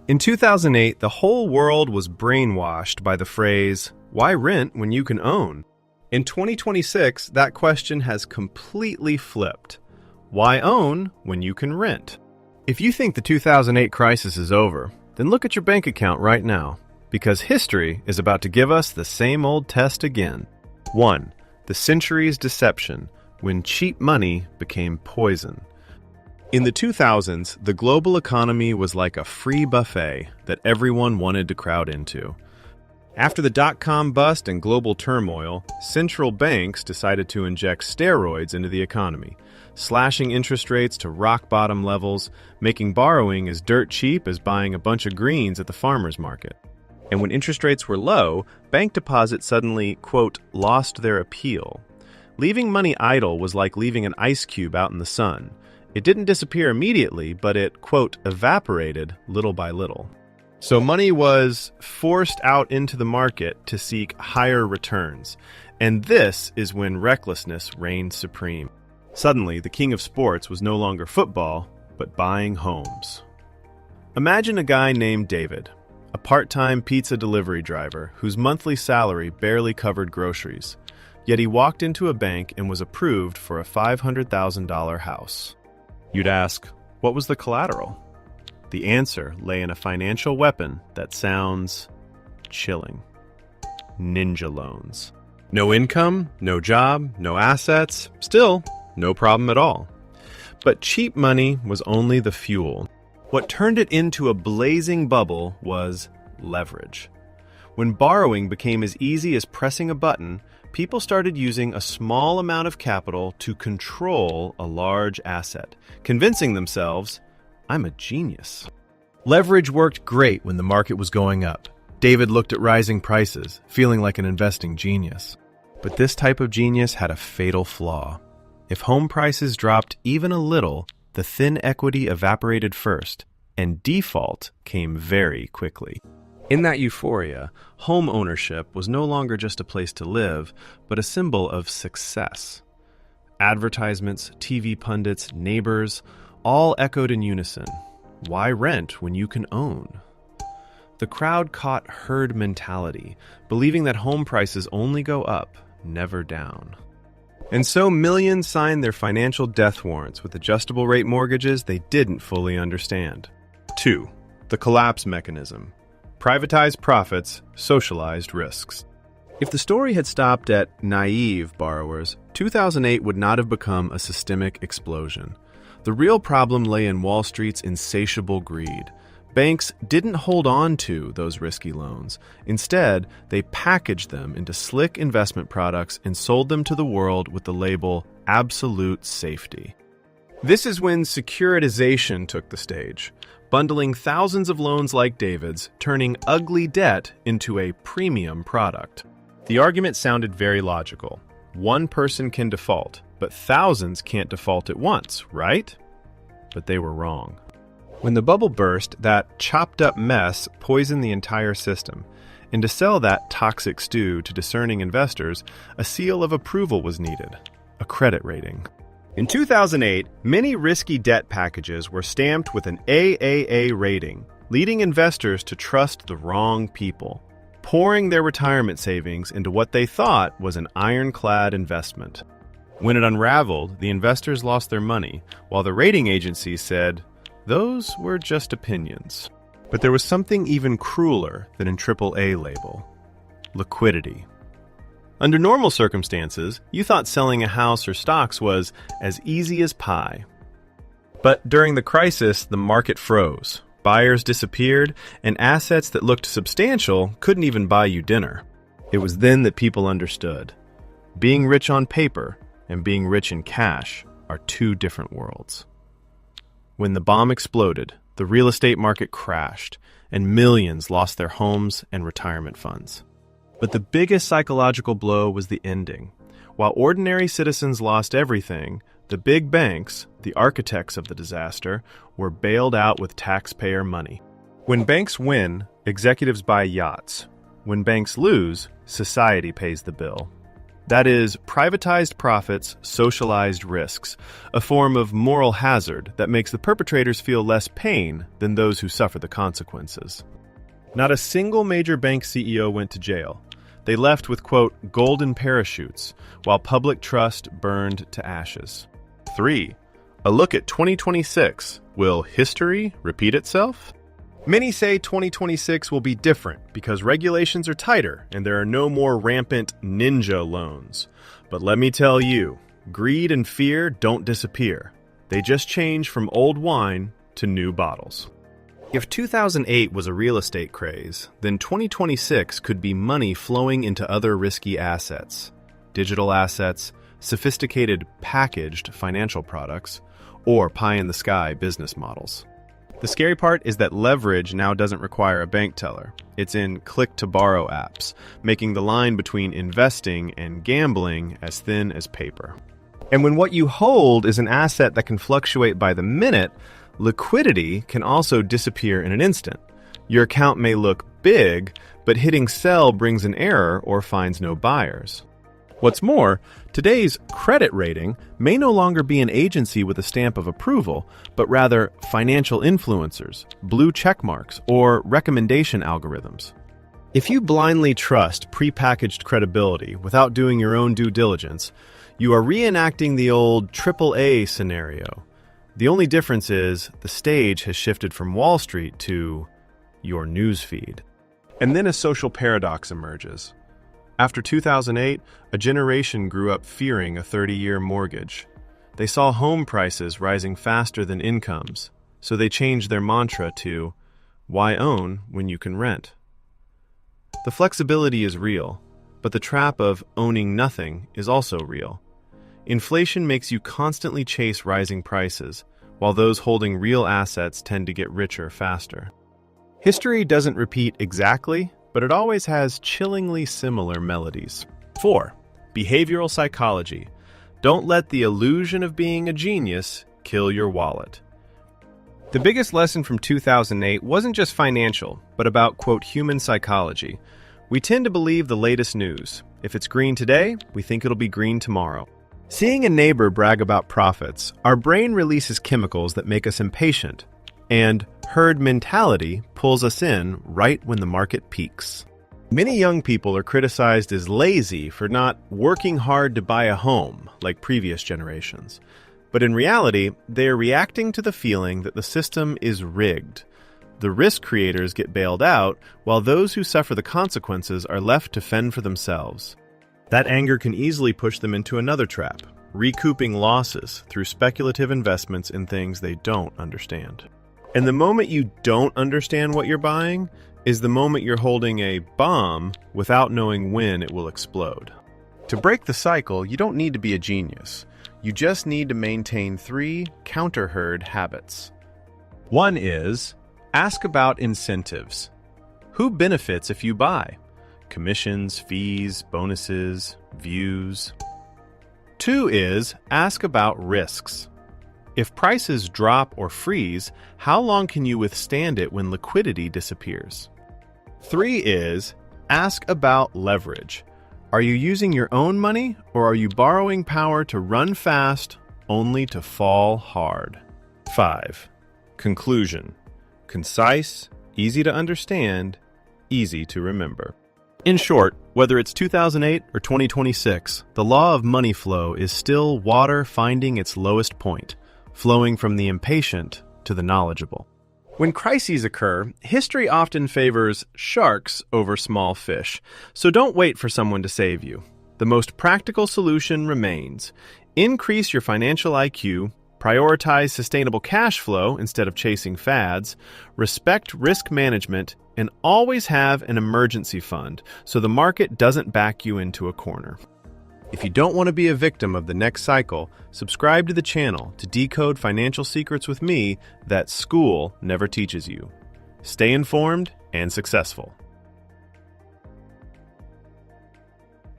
In 2008, the whole world was brainwashed by the phrase, "Why rent when you can own?" In 2026, that question has completely flipped. Why own when you can rent? If you think the 2008 crisis is over, then look at your bank account right now, because history is about to give us the same old test again. 1. The century's deception, when cheap money became poison. In the 2000s, the global economy was like a free buffet that everyone wanted to crowd into. After the dot-com bust and global turmoil, central banks decided to inject steroids into the economy, slashing interest rates to rock-bottom levels, making borrowing as dirt cheap as buying a bunch of greens at the farmer's market. And when interest rates were low, bank deposits suddenly, quote, lost their appeal. Leaving money idle was like leaving an ice cube out in the sun. It didn't disappear immediately, but it, quote, evaporated little by little. So money was forced out into the market to seek higher returns. And this is when recklessness reigned supreme. Suddenly, the king of sports was no longer football, but buying homes. Imagine a guy named David, a part-time pizza delivery driver whose monthly salary barely covered groceries. Yet he walked into a bank and was approved for a $500,000 house. You'd ask, what was the collateral? The answer lay in a financial weapon that sounds chilling. Ninja loans. No income, no job, no assets, still no problem at all. But cheap money was only the fuel. What turned it into a blazing bubble was leverage. When borrowing became as easy as pressing a button, people started using a small amount of capital to control a large asset, convincing themselves, I'm a genius. Leverage worked great when the market was going up. David looked at rising prices, feeling like an investing genius. But this type of genius had a fatal flaw. If home prices dropped even a little, the thin equity evaporated first, and default came very quickly. In that euphoria, home ownership was no longer just a place to live, but a symbol of success. Advertisements, TV pundits, neighbors, all echoed in unison. Why rent when you can own? The crowd caught herd mentality, believing that home prices only go up, never down. And so millions signed their financial death warrants with adjustable rate mortgages they didn't fully understand. 2. The collapse mechanism. Privatized profits, socialized risks. If the story had stopped at naive borrowers, 2008 would not have become a systemic explosion. The real problem lay in Wall Street's insatiable greed. Banks didn't hold on to those risky loans. Instead, they packaged them into slick investment products and sold them to the world with the label absolute safety. This is when securitization took the stage, bundling thousands of loans like David's, turning ugly debt into a premium product. The argument sounded very logical. One person can default, but thousands can't default at once, right? But they were wrong. When the bubble burst, that chopped-up mess poisoned the entire system. And to sell that toxic stew to discerning investors, a seal of approval was needed, a credit rating. In 2008, many risky debt packages were stamped with an AAA rating, leading investors to trust the wrong people, pouring their retirement savings into what they thought was an ironclad investment. When it unraveled, the investors lost their money, while the rating agencies said, those were just opinions. But there was something even crueler than a AAA label: liquidity. Under normal circumstances, you thought selling a house or stocks was as easy as pie. But during the crisis, the market froze. Buyers disappeared, and assets that looked substantial couldn't even buy you dinner. It was then that people understood. Being rich on paper and being rich in cash are two different worlds. When the bomb exploded, the real estate market crashed, and millions lost their homes and retirement funds. But the biggest psychological blow was the ending. While ordinary citizens lost everything, the big banks, the architects of the disaster, were bailed out with taxpayer money. When banks win, executives buy yachts. When banks lose, society pays the bill. That is, privatized profits, socialized risks, a form of moral hazard that makes the perpetrators feel less pain than those who suffer the consequences. Not a single major bank CEO went to jail. They left with, quote, golden parachutes, while public trust burned to ashes. 3. A look at 2026. Will history repeat itself? Many say 2026 will be different because regulations are tighter and there are no more rampant ninja loans. But let me tell you, greed and fear don't disappear. They just change from old wine to new bottles. If 2008 was a real estate craze, then 2026 could be money flowing into other risky assets, digital assets, sophisticated packaged financial products, or pie-in-the-sky business models. The scary part is that leverage now doesn't require a bank teller. It's in click-to-borrow apps, making the line between investing and gambling as thin as paper. And when what you hold is an asset that can fluctuate by the minute, liquidity can also disappear in an instant. Your account may look big, but hitting sell brings an error or finds no buyers. What's more, today's credit rating may no longer be an agency with a stamp of approval, but rather financial influencers, blue check marks, or recommendation algorithms. If you blindly trust prepackaged credibility without doing your own due diligence, you are reenacting the old AAA scenario. The only difference is the stage has shifted from Wall Street to your newsfeed. And then a social paradox emerges. After 2008, a generation grew up fearing a 30-year mortgage. They saw home prices rising faster than incomes, so they changed their mantra to, "Why own when you can rent?" The flexibility is real, but the trap of owning nothing is also real. Inflation makes you constantly chase rising prices, while those holding real assets tend to get richer faster. History doesn't repeat exactly, but it always has chillingly similar melodies. 4. Behavioral psychology. Don't let the illusion of being a genius kill your wallet. The biggest lesson from 2008 wasn't just financial, but about, quote, human psychology. We tend to believe the latest news. If it's green today, we think it'll be green tomorrow. Seeing a neighbor brag about profits, our brain releases chemicals that make us impatient, and herd mentality pulls us in right when the market peaks. Many young people are criticized as lazy for not working hard to buy a home like previous generations. But in reality, they are reacting to the feeling that the system is rigged. The risk creators get bailed out, while those who suffer the consequences are left to fend for themselves. That anger can easily push them into another trap, recouping losses through speculative investments in things they don't understand. And the moment you don't understand what you're buying is the moment you're holding a bomb without knowing when it will explode. To break the cycle, you don't need to be a genius. You just need to maintain 3 counter-herd habits. 1 is, ask about incentives. Who benefits if you buy? Commissions, fees, bonuses, views. 2 is, ask about risks. If prices drop or freeze, how long can you withstand it when liquidity disappears? 3 is, ask about leverage. Are you using your own money, or are you borrowing power to run fast only to fall hard? 5. Conclusion. Concise, easy to understand, easy to remember. In short, whether it's 2008 or 2026, the law of money flow is still water finding its lowest point, flowing from the impatient to the knowledgeable. When crises occur, history often favors sharks over small fish, so don't wait for someone to save you. The most practical solution remains. Increase your financial IQ, prioritize sustainable cash flow instead of chasing fads, respect risk management, and always have an emergency fund so the market doesn't back you into a corner. If you don't want to be a victim of the next cycle, subscribe to the channel to decode financial secrets with me that school never teaches you. Stay informed and successful.